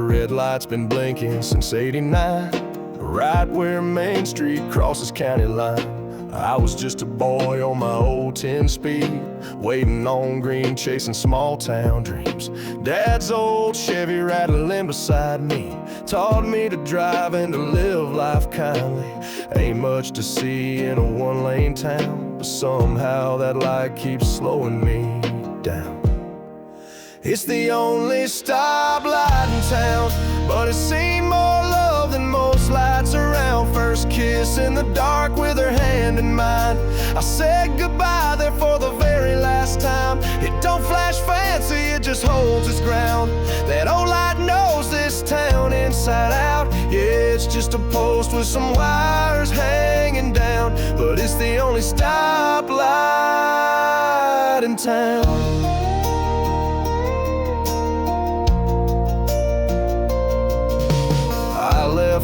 red light's been blinking since '89, right where Main Street crosses county line. I was just a boy on my old 10-speed, waiting on green, chasing small town dreams. Dad's old Chevy rattling beside me taught me to drive and to live life kindly. Ain't much to see in a one-lane town, but somehow that light keeps slowing me down. It's the only stoplight in town, but it's seen more love than most lights around. First kiss in the dark with her hand in mine. I said goodbye there for the very last time. It don't flash fancy, it just holds its ground. That old light knows this town inside out. Yeah, it's just a post with some wires hanging down, but it's the only stoplight in town.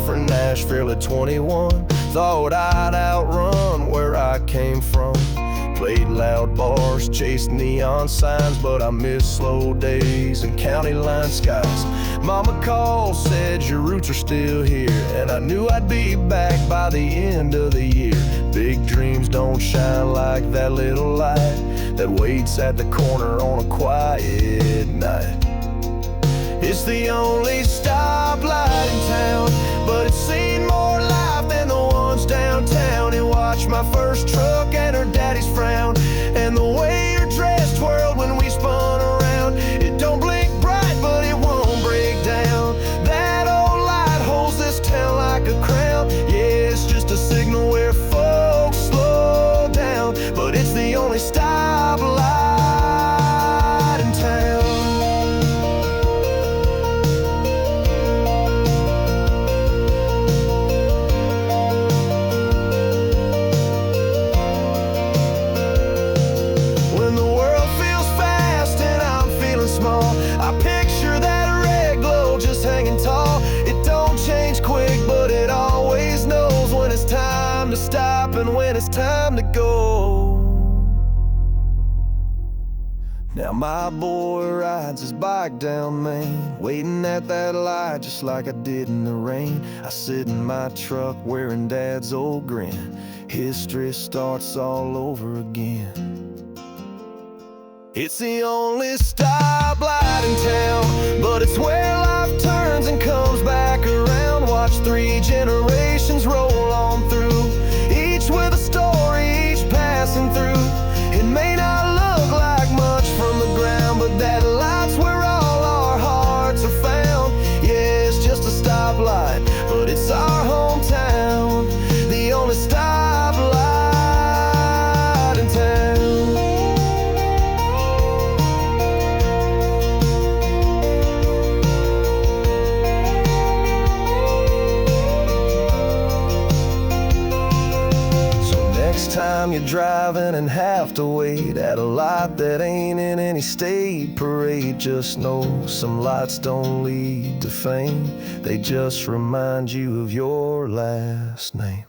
For Nashville at 21, thought I'd outrun where I came from. Played loud bars, chased neon signs, but I miss slow days and county line skies. Mama called, said your roots are still here, and I knew I'd be back by the end of the year. Big dreams don't shine like that little light that waits at the corner on a quiet night. It's the only stoplight in town, but it's seen more life than the ones downtown. It watched my first truck and her daddy's frown, and the way her dress twirled when we spun around. It don't blink bright, but it won't break down. That old light holds this town like a crown. Yeah, it's just a signal where folks slow down, but it's the only stoplight in town. I picture that red glow just hanging tall. It don't change quick, but it always knows when it's time to stop and when it's time to go. Now my boy rides his bike down Main, waiting at that light just like I did in the rain. I sit in my truck wearing Dad's old grin. History starts all over again. It's the only stoplight in town, but it's where life turns and comes back around. Watch 3 generations roll on through, each with a story, each passing through. It may not look like much from the ground, but that light's where all our hearts are found. Yeah, it's just a stoplight, but it's our hometown. The only stoplight in town. Next time you're driving and have to wait at a light that ain't in any state parade, just know some lights don't lead to fame. They just remind you of your last name.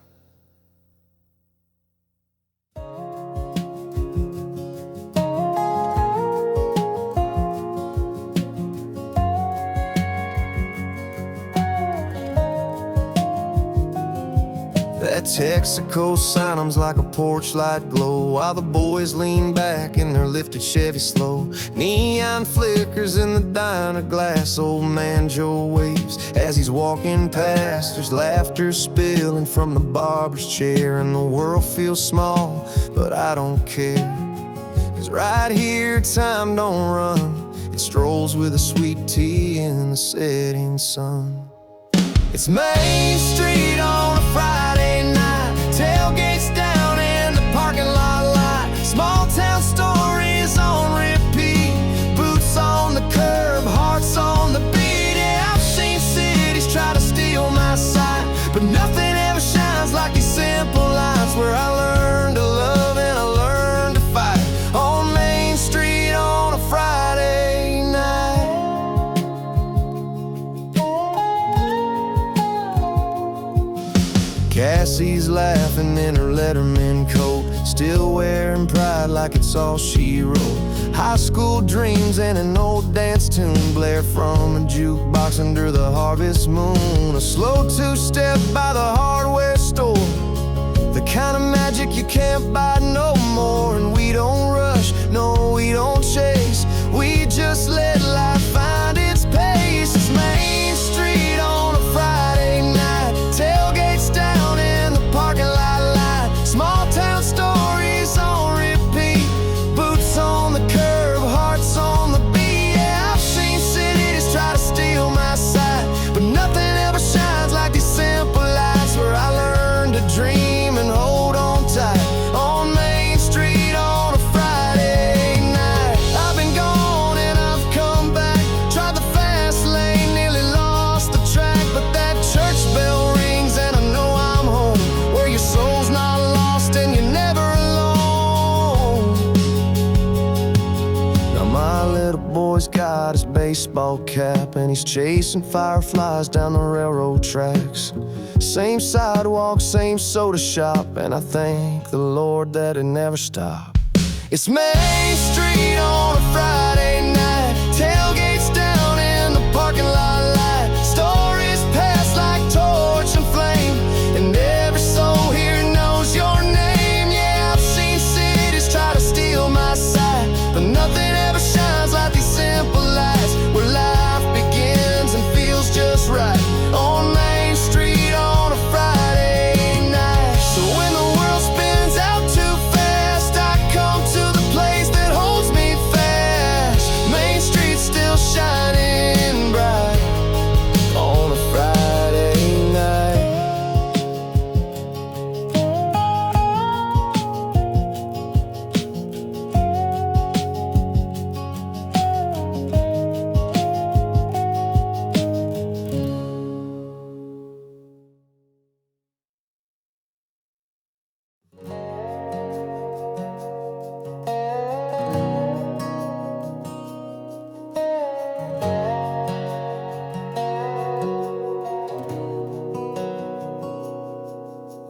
That Texaco signum's like a porch light glow, while the boys lean back in their lifted Chevy slow. Neon flickers in the diner glass. Old man Joe waves as he's walking past. There's laughter spilling from the barber's chair, and the world feels small, but I don't care. 'Cause right here time don't run. It strolls with a sweet tea in the setting sun. It's Main Street on a Friday night, tailgates down in the parking lot light. Small town stories on repeat, boots on the curb, hearts on the beat. Yeah, I've seen cities try to steal my sight, but nothing ever shines like these simple lines where I learned to love and I learned to fight. On Main Street on a Friday night. Cassie's laughing in her Letterman coat, still wearing pride like it's all she wrote. High school dreams and an old dance tune blare from a jukebox under the harvest moon. A slow two-step by the hardware store, the kind of magic you can't buy no more. And we don't rush, no, we don't chase, we just let life find its pace. It's Main Street on a Friday night, tailgates down in the parking lot line, small town stories on repeat, boots on the curb, hearts on the beat. Yeah, I've seen cities try to steal my sight, but nothing ever shines like these simple lights where I learned to dream and hold on tight. On Main Street on a Friday night, I've been gone and I've come back, tried the fast lane, nearly lost the track, but that church bell rings and I know I'm home, where your soul's not lost and you're never alone. Now my little boy's got his baseball cap and he's chasing fireflies down the railroad tracks. Same sidewalk, same soda shop, and I thank the Lord that it never stopped. It's Main Street on a Friday night, tailgates down in the parking lot light, stories pass like torch and flame, and every soul here knows your name. Yeah, I've seen cities try to steal my sight, but nothing ever shines like these simple lights where life begins and feels just right. On Main Street on a Friday night. So when the world spins out too fast, I come to the place that holds me fast. Main Street's still shining bright on a Friday night.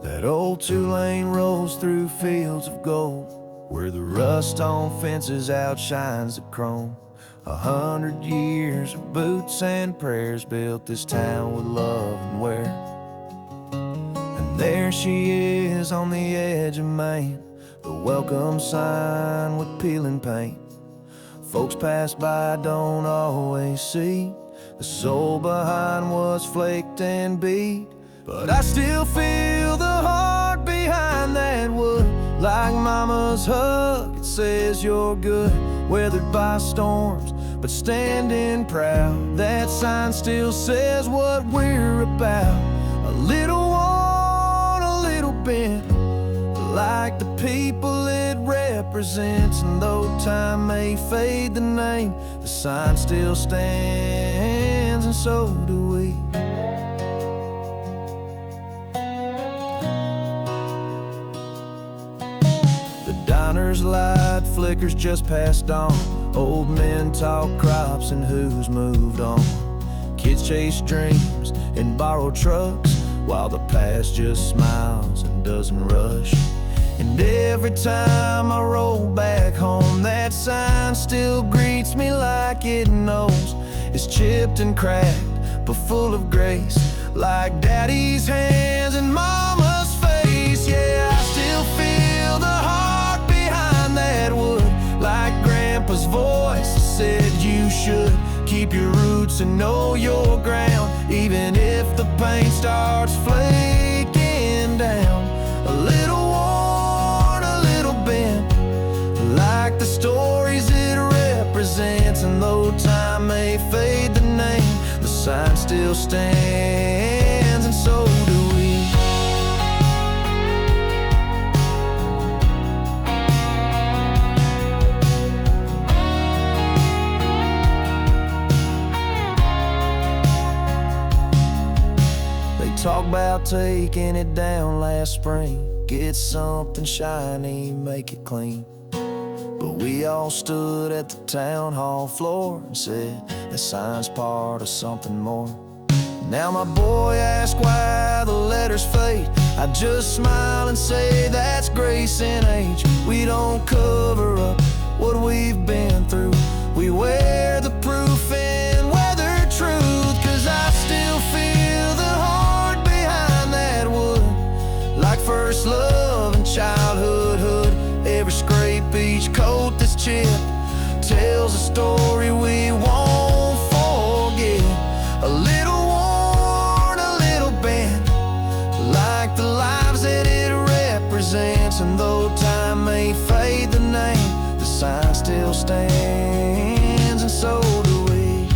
That old two-lane rolls through fields of gold, where the rust on fences outshines the chrome. 100 years of boots and prayers built this town with love and wear. And there she is on the edge of Main, the welcome sign with peeling paint. Folks pass by, don't always see the soul behind what's flaked and beat. But I still feel the heart behind that wood, like mama's hug. It says you're good, weathered by storms, but standing proud. That sign still says what we're about. A little worn, a little bent, like the people it represents. And though time may fade the name, the sign still stands, and so do we. Diner's light flickers just past dawn. Old men talk crops and who's moved on. Kids chase dreams in borrowed trucks, while the past just smiles and doesn't rush. And every time I roll back home, that sign still greets me like it knows. It's chipped and cracked, but full of grace, like daddy's hands and mama's face. Yeah, I still feel the heart behind that wood, like grandpa's voice said you should keep your roots and know your ground, even if the paint starts flaking down. A little worn, a little bent, like the stories it represents. And though time may fade the name, the sign still stands, and so do we. Talk about taking it down last spring, get something shiny, make it clean. But we all stood at the town hall floor and said that sign's part of something more. Now my boy asks why the letters fade, I just smile and say that's grace and age. We don't cover up what we've been through. We wear the proof and weather truth, 'cause I still feel the heart behind that wood, like first love and childhood hood. Every scrape, each coat that's chipped tells a story we won't forget. A little worn, a little bent, like the lives that it represents. And though time may fade the name, the sign still stands, and so do we.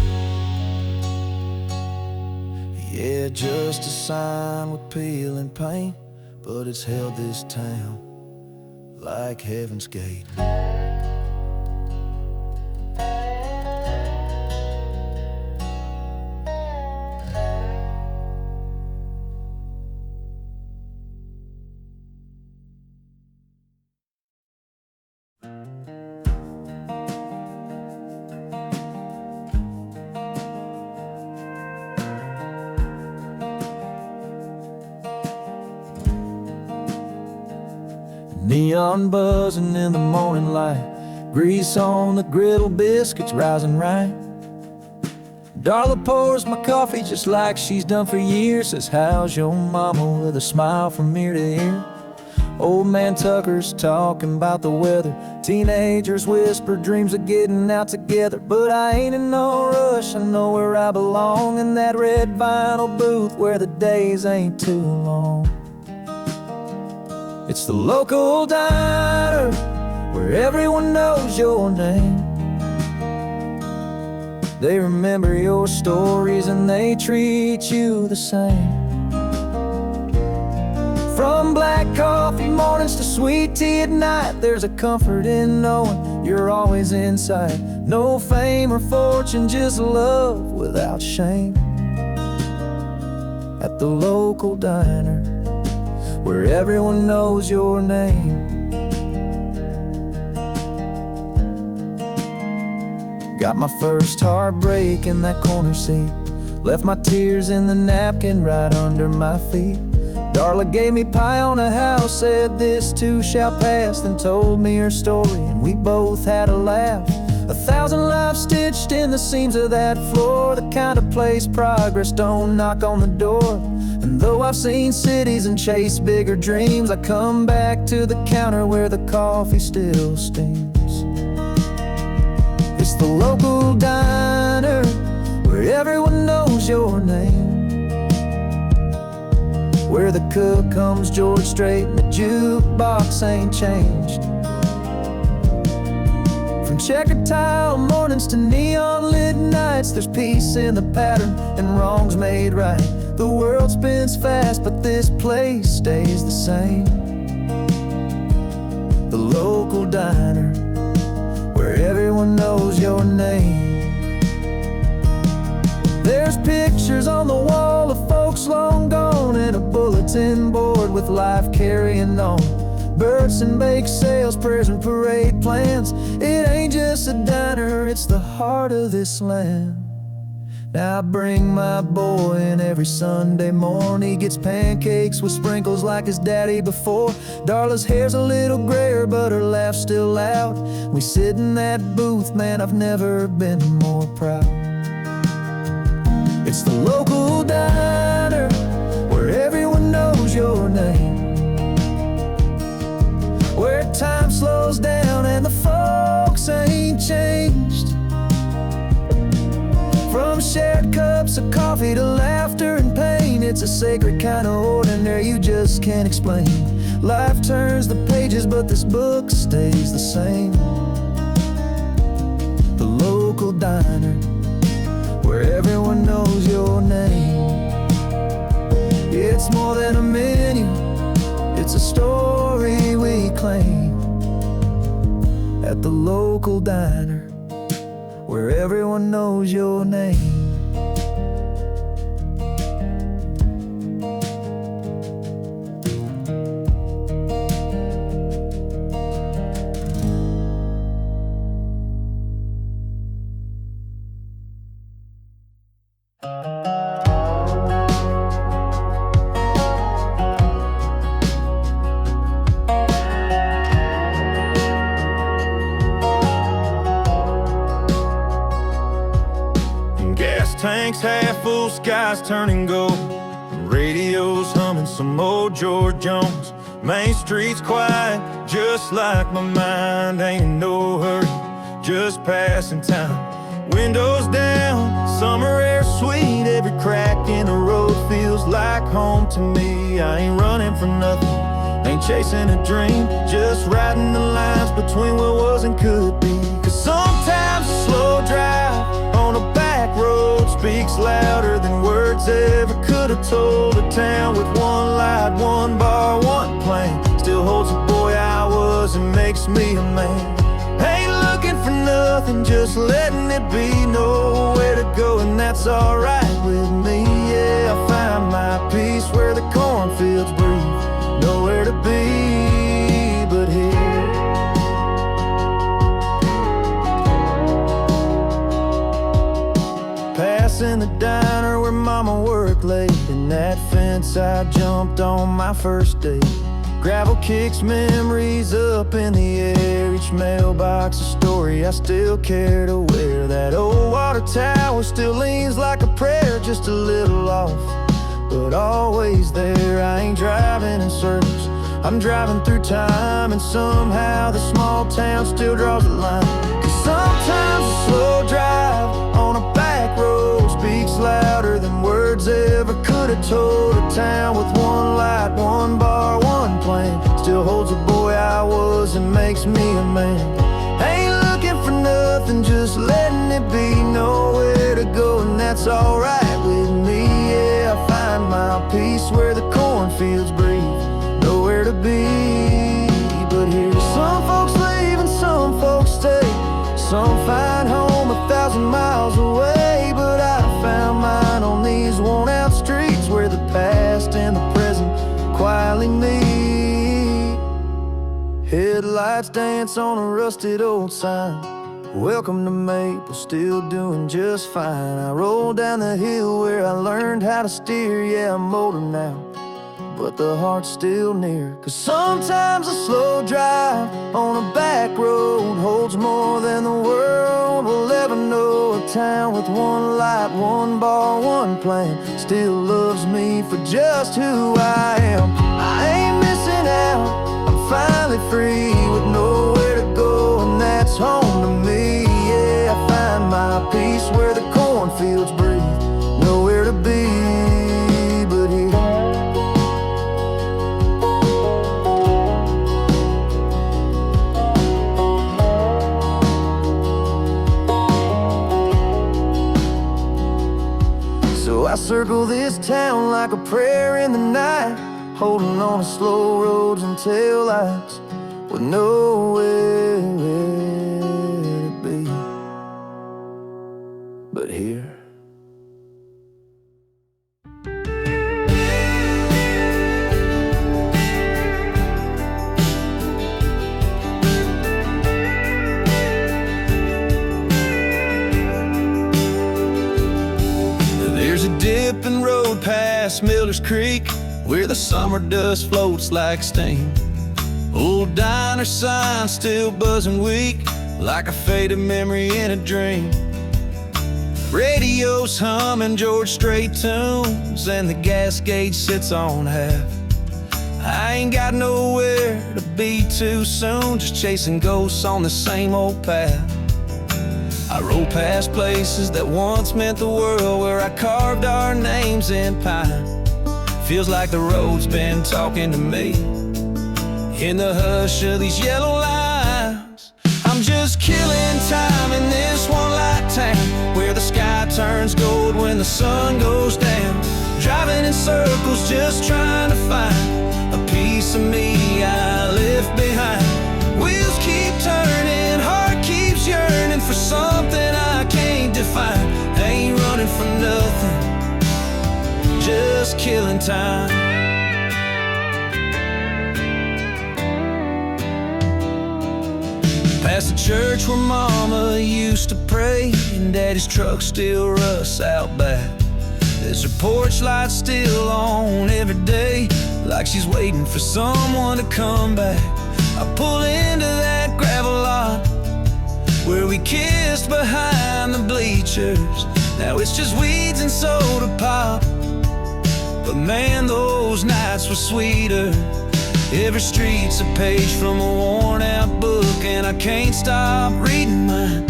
Yeah, just a sign with peeling paint, but it's held this town like heaven's gate. Neon buzzing in the morning light, grease on the griddle, biscuits rising right. Darla pours my coffee just like she's done for years. Says, how's your mama, with a smile from ear to ear. Old man Tucker's talking about the weather. Teenagers whisper dreams of getting out together. But I ain't in no rush, I know where I belong, in that red vinyl booth where the days ain't too long. It's the local diner where everyone knows your name. They remember your stories and they treat you the same. From black coffee mornings to sweet tea at night, there's a comfort in knowing you're always in sight. No fame or fortune, just love without shame. At the local diner where everyone knows your name. Got my first heartbreak in that corner seat, left my tears in the napkin right under my feet. Darla gave me pie on a house, said this too shall pass, then told me her story and we both had a laugh. 1,000 lives stitched in the seams of that floor, the kind of place progress don't knock on the door. And though I've seen cities and chased bigger dreams, I come back to the counter where the coffee still steams. It's the local diner where everyone knows your name, where the cook comes George Strait and the jukebox ain't changed. From checkered tile mornings to neon lit nights, there's peace in the pattern and wrongs made right. The world spins fast, but this place stays the same. The local diner where everyone knows your name. There's pictures on the wall of folks long gone, and a bulletin board with life carrying on. Births and bake sales, prayers and parade plans. It ain't just a diner, it's the heart of this land. Now I bring my boy in every Sunday morning. He gets pancakes with sprinkles like his daddy before. Darla's hair's a little grayer, but her laugh's still loud. We sit in that booth, man, I've never been more proud. It's the local diner where everyone knows your name, where time slows down and the folks ain't changed. From shared cups of coffee to laughter and pain, it's a sacred kind of ordinary you just can't explain. Life turns the pages, but this book stays the same. The local diner where everyone knows your name. It's more than a menu, it's a story we claim. At the local diner where everyone knows your name. tanks half full, skies turning gold. Radio's humming some old George Jones. Main Street's quiet, just like my mind. Ain't in no hurry, just passing time. Windows down, summer air sweet. Every crack in the road feels like home to me. I ain't running from nothing, ain't chasing a dream, just riding the lines between what was and could be. Cause sometimes a slow drive on a back road speaks louder than words ever could have told. A town with one light, one bar, one plan still holds the boy I was and makes me a man. Ain't looking for nothing, just letting it be. Nowhere to go and that's alright with me. Yeah, I find my peace where the cornfields breathe. Nowhere to be but here. Passing the diner where mama worked late, and that fence I jumped on my first date. Gravel kicks memories up in the air. Each mailbox a story I still care to wear. That old water tower still leans like a prayer, just a little off, but always there. I ain't driving in circles, I'm driving through time, and somehow the small town still draws a line. Cause sometimes a slow drive on a back road speaks louder than words ever could have told. A town with one light, one bar, one plan still holds a boy I was and makes me a man. Ain't looking for nothing, just letting it be. Nowhere to go and that's alright with me. Yeah, I find my peace where the cornfields breathe. Nowhere to be but here. Some folks leave and some folks stay. Some find home 1,000 miles away, but I found mine on these worn-out streets where the past and the present quietly meet. Headlights dance on a rusted old sign. Welcome to Maple, still doing just fine. I rolled down the hill where I learned how to steer. Yeah, I'm older now, but the heart's still near. Cause sometimes a slow drive on a back road holds more than the world will ever know. A town with one light, one bar, one plan still loves me for just who I am. I ain't missing out, I'm finally free with nowhere to go, and that's home to me. Yeah, I find my peace where the cornfields breathe. Nowhere to be but here. I circle this town like a prayer in the night, holding on to slow roads and taillights with nowhere to be but here. Dipping road past Miller's Creek, where the summer dust floats like steam. Old diner sign still buzzing weak, like a faded memory in a dream. Radio's humming George Strait tunes, and the gas gauge sits on half. I ain't got nowhere to be too soon, just chasing ghosts on the same old path. I roll past places that once meant the world, where I carved our names in pine. Feels like the road's been talking to me in the hush of these yellow lines. I'm just killing time in this one-light town, where the sky turns gold when the sun goes down. Driving in circles, just trying to find a piece of me I left behind. Wheels keep turning, heart keeps yearning for something I can't define. Ain't running from nothing, just killing time. Past the church where mama used to pray, and daddy's truck still rusts out back. There's her porch light still on every day, like she's waiting for someone to come back. I pull into that gravel lot where we kissed behind the bleachers. Now it's just weeds and soda pop, but man, those nights were sweeter. Every street's a page from a worn-out book, and I can't stop reading mine,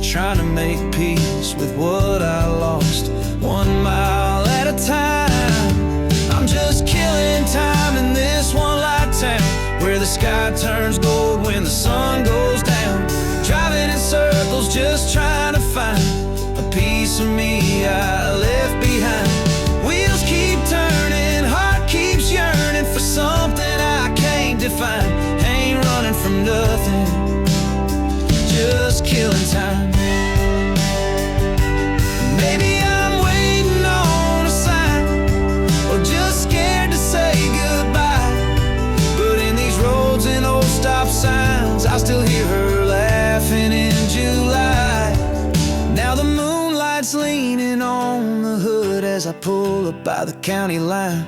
trying to make peace with what I lost, 1 mile at a time. I'm just killing time in this one-light town, where the sky turns gold when the sun goes down. Driving in circles, just trying to find a piece of me I left behind. Wheels keep turning, heart keeps yearning for something I can't define. Ain't running from nothing, just killing time. Maybe I'm waiting on a sign, or just scared to say goodbye. But in these roads and old stop signs, I still hear her laughing in July. Now the moonlight's leaning on the hood as I pull up by the county line,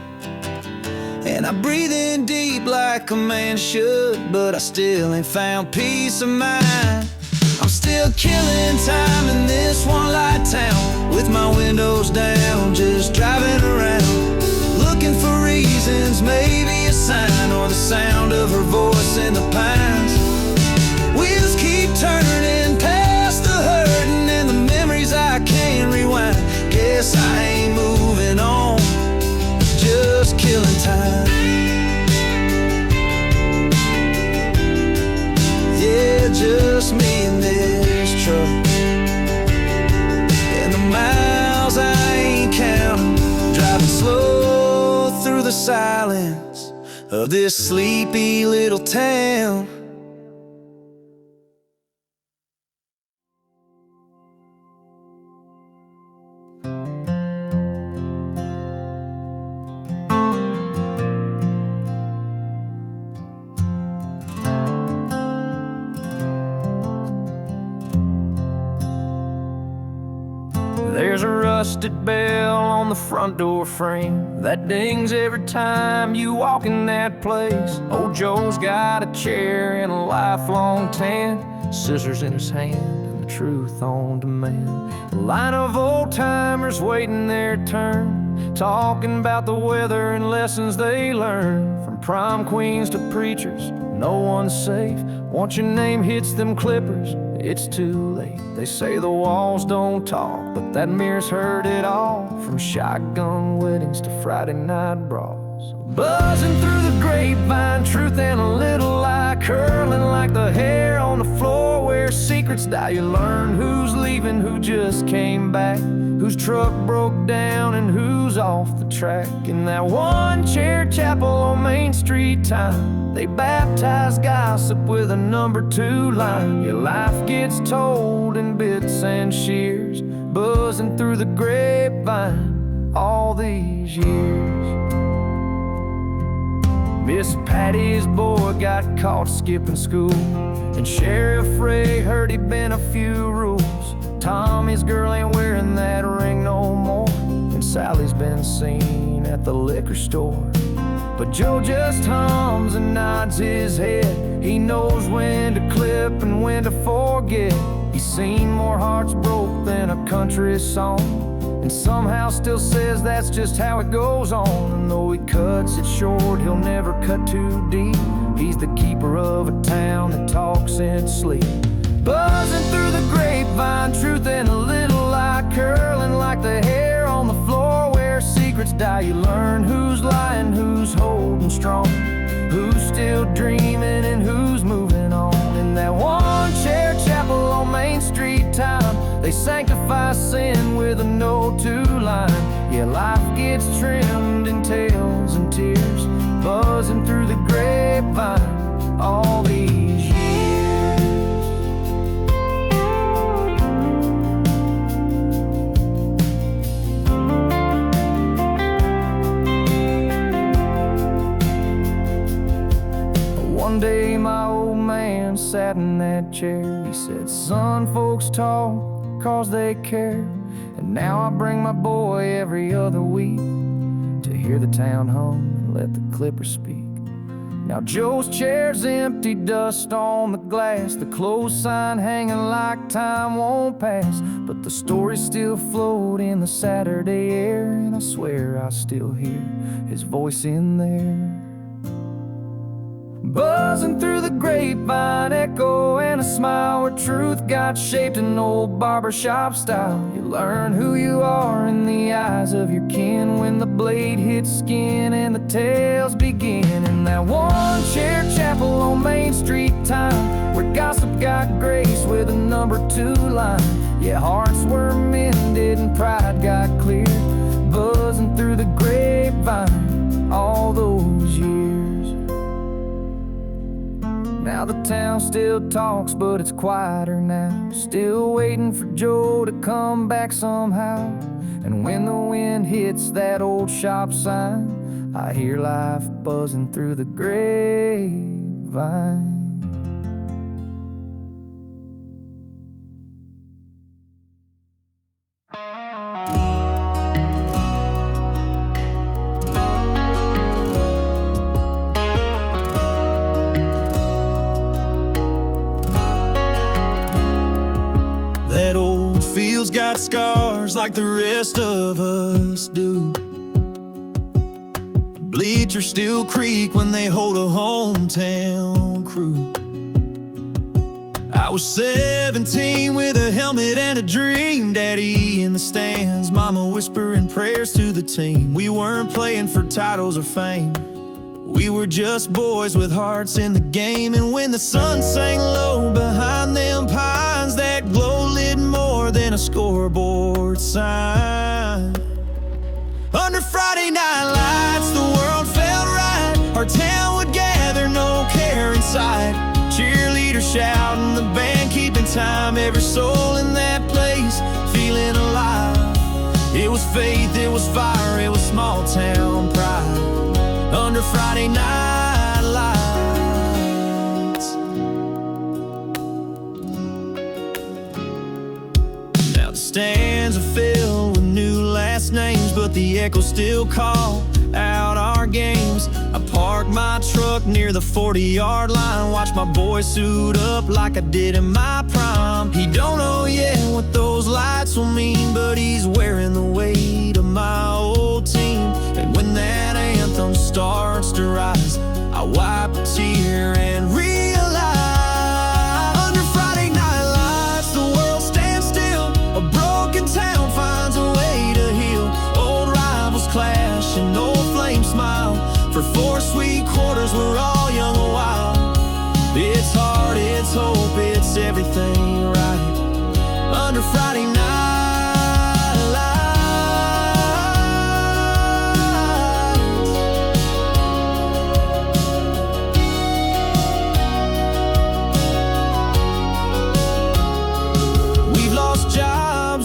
and I breathe in deep like a man should, but I still ain't found peace of mind. I'm still killing time in this one-light town, with my windows down, just driving around, looking for reasons, maybe a sign, or the sound of her voice in the pines. Wheels keep turning past the hurting and the memories I can't rewind. Guess I ain't moving on, just killing time. Yeah, just me and this truck, and the miles I ain't counting, driving slow through the silence of this sleepy little town. There's a rusted bell on the front door frame that dings every time you walk in that place. Old Joe's got a chair and a lifelong tan, scissors in his hand and the truth on demand. A line of old-timers waiting their turn, talking about the weather and lessons they learned. From prom queens to preachers, no one's safe. Once your name hits them clippers, it's too late. They say the walls don't talk, but that mirror's heard it all. From shotgun weddings to Friday night brawls. Buzzing through the grapevine, truth and a little lie, curling like the hair on the floor where secrets die. You learn who's leaving, who just came back, whose truck broke down and who's off the track. In that one-chair chapel on Main Street time, they baptize gossip with a number 2 line. Your life gets told in bits and shears, buzzing through the grapevine all these years. Miss Patty's boy got caught skipping school, and Sheriff Ray heard he'd been a few rules. Tommy's girl ain't wearing that ring no more, and Sally's been seen at the liquor store. But Joe just hums and nods his head. He knows when to clip and when to forget. He's seen more hearts broke than a country song, and somehow still says that's just how it goes on. And though he cuts it short, he'll never cut too deep. He's the keeper of a town that talks in sleep. Buzzing through the grapevine, truth and a little lie, curling like the hair on the floor where secrets die. You learn who's lying, who's holding strong, who's still dreaming and who's moving on. In that one-chair chapel on Main Street time, they sanctify sin with a no 2 line. Yeah, life gets trimmed in tales and tears, buzzing through the grapevine all these years. One day my old man sat in that chair. He said, son, folks talk 'cause they care. And now I bring my boy every other week to hear the town hum and let the clippers speak. Now Joe's chair's empty, dust on the glass, the close sign hanging like time won't pass. But the stories still float in the Saturday air, and I swear I still hear his voice in there. Buzzing through the grapevine, echo and a smile, where truth got shaped in old barbershop style. You learn who you are in the eyes of your kin when the blade hits skin and the tales begin. In that one chair chapel on Main Street time, where gossip got grace with a number 2 line. Yeah, hearts were mended and pride got clear, buzzing through the grapevine all those years. Now the town still talks, but it's quieter now, still waiting for Joe to come back somehow. And when the wind hits that old shop sign, I hear life buzzing through the grapevine. That old field's got scars like the rest of us do. Bleachers still creak when they hold a hometown crew. I was 17 with a helmet and a dream. Daddy in the stands, mama whispering prayers to the team. We weren't playing for titles or fame, we were just boys with hearts in the game. And when the sun sank low behind them pines, that glow lit more than a scoreboard sign. Under Friday night lights, the world felt right. Our town would gather, no care inside. Cheerleaders shouting, the band keeping time. Every soul in that place feeling alive. It was faith, it was fire, it was small town pride. Under Friday night lights. Now the stands are filled with new last names, but the echoes still call out our games. I park my truck near the 40-yard line, watch my boy suit up like I did in my prime. He don't know yet what those lights will mean, but he's wearing the weight of my old team. And when that anthem starts to rise, I wipe a tear and realize, under Friday night lights, the world stands still. A broken town finds a way to heal. Old rivals clash and old flames smile. For 4 sweet quarters, we're all young and wild. It's heart, it's hope, it's everything right. Under Friday night.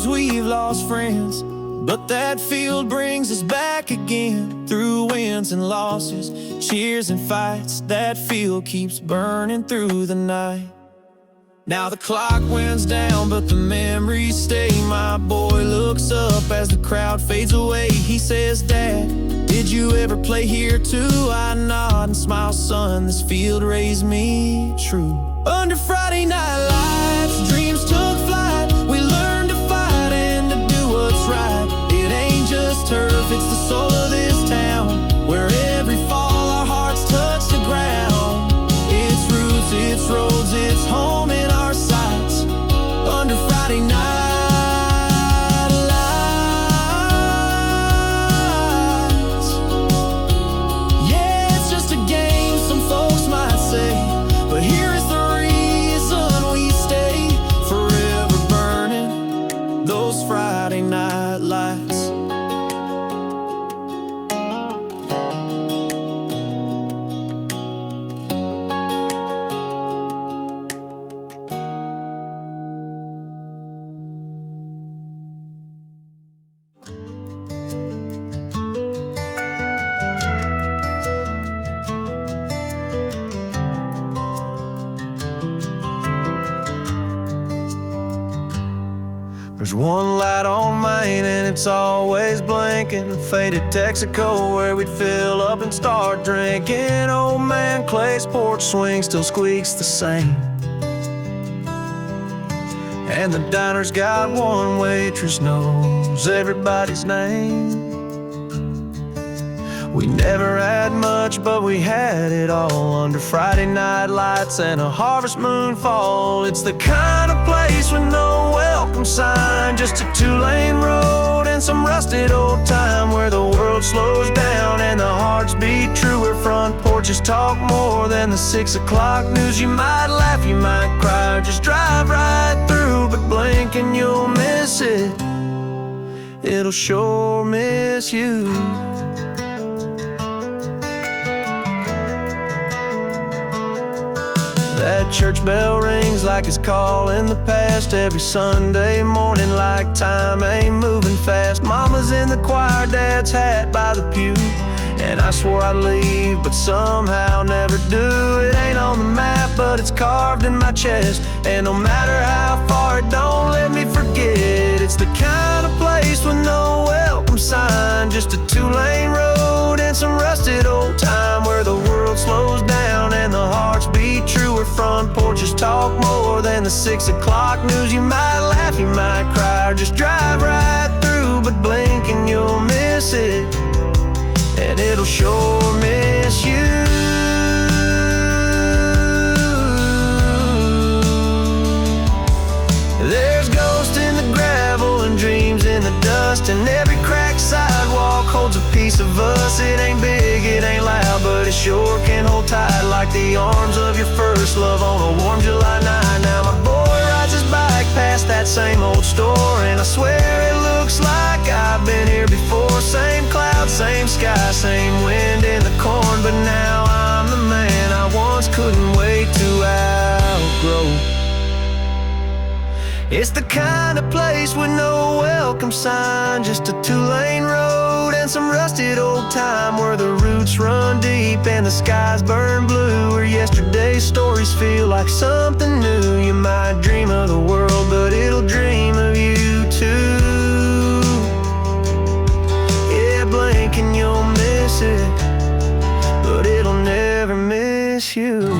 We've lost friends, but that field brings us back again. Through wins and losses, cheers and fights, that field keeps burning through the night. Now the clock winds down, but the memories stay. My boy looks up as the crowd fades away. He says, Dad, did you ever play here too? I nod and smile, son, this field raised me true. Under Friday night lights, dreams took flight. We learned to fight and to do what's right. It ain't just turf, it's the soul of this town, where every fall our hearts touch the ground. It's roots, it's roads, it's home in our sights. Under Friday night lights. Yeah, it's just a game, some folks might say, but here is the reason we stay, forever burning those Friday night lights. There's one light on man, and it's always blinking. Faded Texaco where we'd fill up and start drinking. Old man Clay's porch swing still squeaks the same, and the diner's got one waitress knows everybody's name. We never had much, but we had it all under Friday night lights and a harvest moon fall. It's the kind of place with no welcome sign, just a two-lane road and some rusted old time, where the world slows down and the hearts beat true, where front porches talk more than the 6 o'clock news. You might laugh, you might cry, just drive right through, but blink and you'll miss it. It'll sure miss you. That church bell rings like it's calling the past every Sunday morning, like time ain't moving fast. Mama's in the choir, Dad's hat by the pew, and I swore I'd leave, but somehow never do. It ain't on the map, but it's carved in my chest, and no matter how far, it don't let me forget. It's the kind of place with no welcome sign, just a two-lane road and some rusted old time, where the world slows down and the hearts beat true, where front porches talk more than the 6 o'clock news. You might laugh, you might cry, or just drive right through, but blink and you'll miss it, and it'll sure miss you. There's ghosts in the gravel and dreams in the dust, and every cracked sidewalk holds a piece of us. It ain't big, it ain't loud, but it sure can hold tight, like the arms of your first love on a warm July night. Now my boy rides his bike past that same old store, and I swear it looks like I've been here before. Same clouds, same sky, same wind in the corn, but now I'm the man I once couldn't wait to outgrow. It's the kind of place with no welcome sign, just a two-lane road and some rusted old time, where the roots run deep and the skies burn blue, where yesterday's stories feel like something new. You might dream of the world, but it'll dream of you too. Yeah, blink and you'll miss it, but it'll never miss you.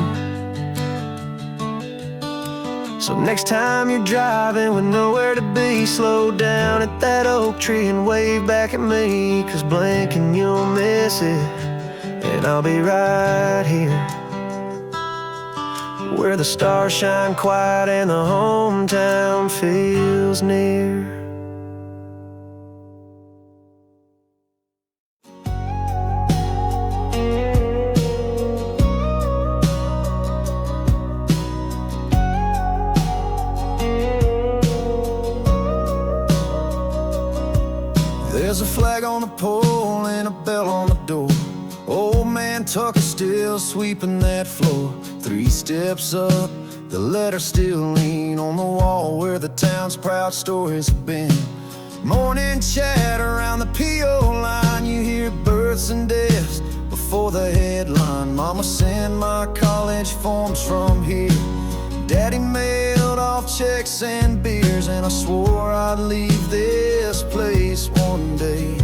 So next time you're driving with nowhere to be, slow down at that oak tree and wave back at me, 'cause blink and you'll miss it, and I'll be right here, where the stars shine quiet and the hometown feels near. There's a flag on the pole and a bell on the door. Old man Tucker's still sweeping that floor. 3 steps up, the letters still lean on the wall, where the town's proud stories have been. Morning chat around the P.O. line, you hear births and deaths before the headline. Mama sent my college forms from here, Daddy mailed off checks and beers, and I swore I'd leave this place one day.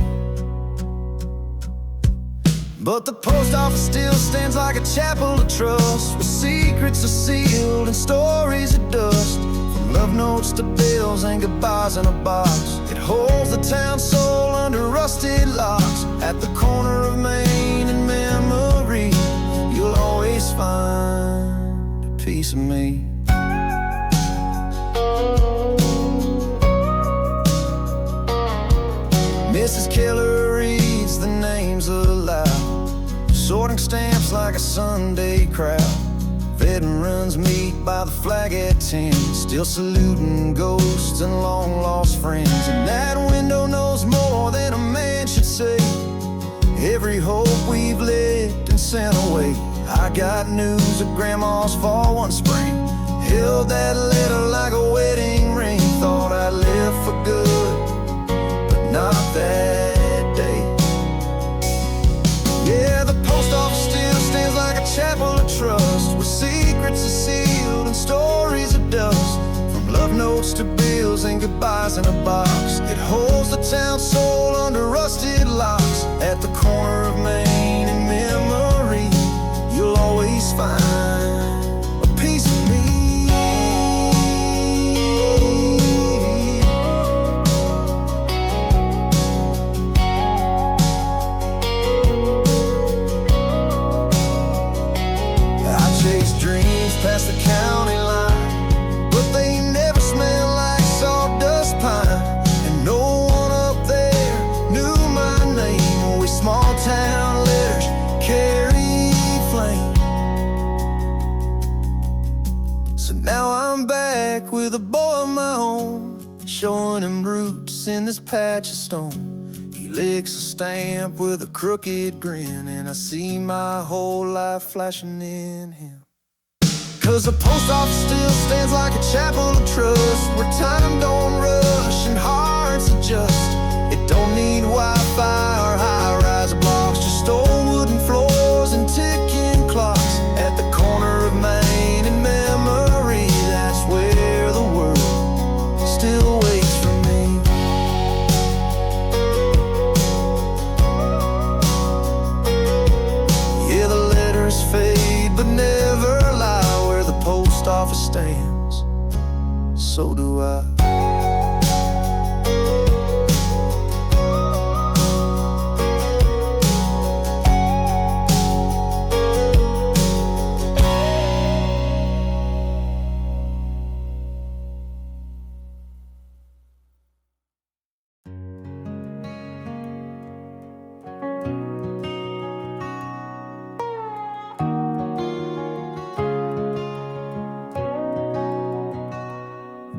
But the post office still stands like a chapel of trust, where secrets are sealed and stories of dust, from love notes to bills and goodbyes in a box. It holds the town's soul under rusted locks. At the corner of Main and Memory, you'll always find a piece of me. Mrs. Keller reads the names aloud, sorting stamps like a Sunday crowd. Veterans meet by the flag at 10, still saluting ghosts and long-lost friends. And that window knows more than a man should say. Every hope we've lived and sent away. I got news of Grandma's fall one spring, held that letter like a wedding ring. Thought I'd live for good, not that day. Yeah, the post office still stands like a chapel of trust, where secrets are sealed and stories of dust, from love notes to bills and goodbyes in a box. It holds the town's soul under rusted locks. At the corner of Main and Memory, you'll always find a piece of me. I chase dreams past the county line, but they never smell like sawdust pine. And no one up there knew my name. Only small town letters carry flame. So now I'm back with a boy of my own, showing him roots in this patch of stone. He licks a stamp with a crooked grin, and I see my whole life flashing in him. 'Cause the post office still stands like a chapel of trust, where time don't rush and hearts adjust. It don't need Wi-Fi or high-rise blocks, just old wooden floors and ticking clocks. At the corner of Main and Memory, that's where the world still waits for me. Yeah, the letters fade but never lie. Where the post office stands, so do I.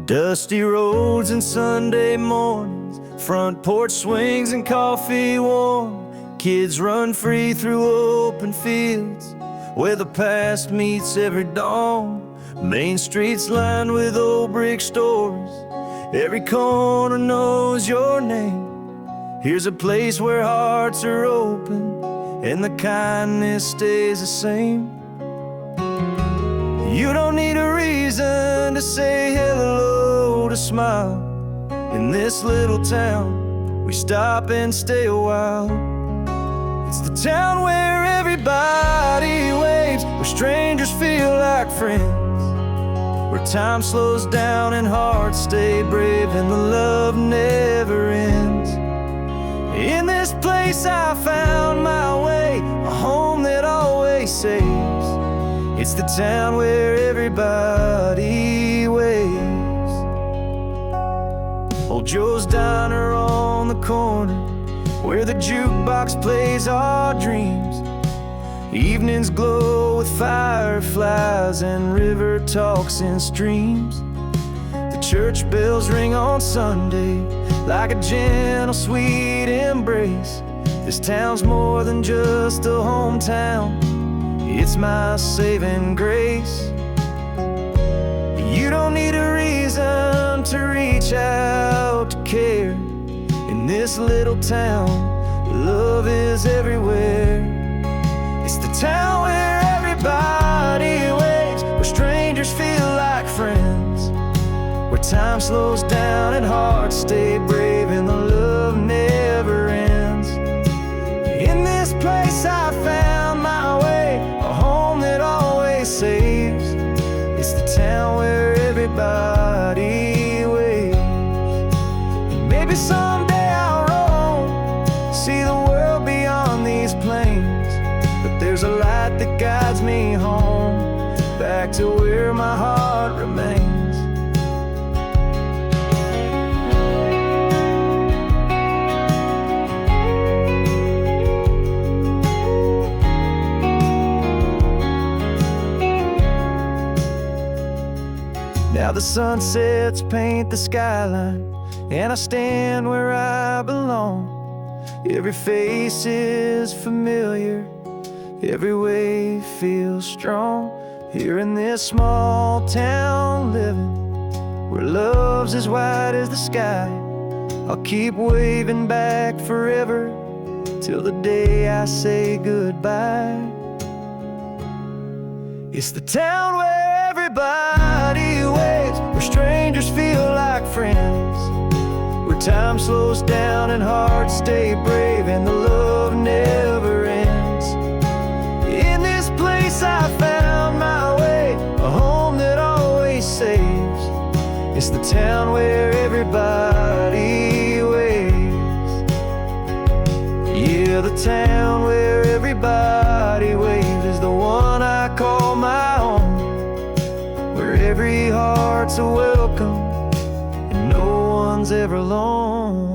Dusty roads and Sunday mornings, front porch swings and coffee warm. Kids run free through open fields, where the past meets every dawn. Main streets lined with old brick stores, every corner knows your name. Here's a place where hearts are open and the kindness stays the same. You don't need a reason to say hello, to smile. In this little town, we stop and stay a while. It's the town where everybody waves, where strangers feel like friends, where time slows down and hearts stay brave and the love never ends. In this place I found my way, a home that always saves. It's the town where everybody waves. Old Joe's Diner on the corner, where the jukebox plays our dreams. Evenings glow with fireflies and river talks in streams. The church bells ring on Sunday like a gentle, sweet embrace. This town's more than just a hometown, it's my saving grace. You don't need a reason to reach out to care. In this little town, love is everywhere. It's the town where everybody waves, where strangers feel like friends, where time slows down and hearts stay brave and the love never ends. In this place I found my way, a home that always saves. It's the town where everybody waves. Maybe someday I'll roam, see the world beyond these plains, but there's a light that guides me home, back to where my heart remains. Now the sunsets paint the skyline, and I stand where I belong. Every face is familiar, every wave feels strong. Here in this small town living, where love's as wide as the sky, I'll keep waving back forever, till the day I say goodbye. It's the town where everybody waves, where strangers feel like friends, time slows down and hearts stay brave and the love never ends. In this place I found my way, a home that always saves. It's the town where everybody waves. Yeah, the town where everybody waves is the one I call my home, where every heart's a welcome and no one's ever alone.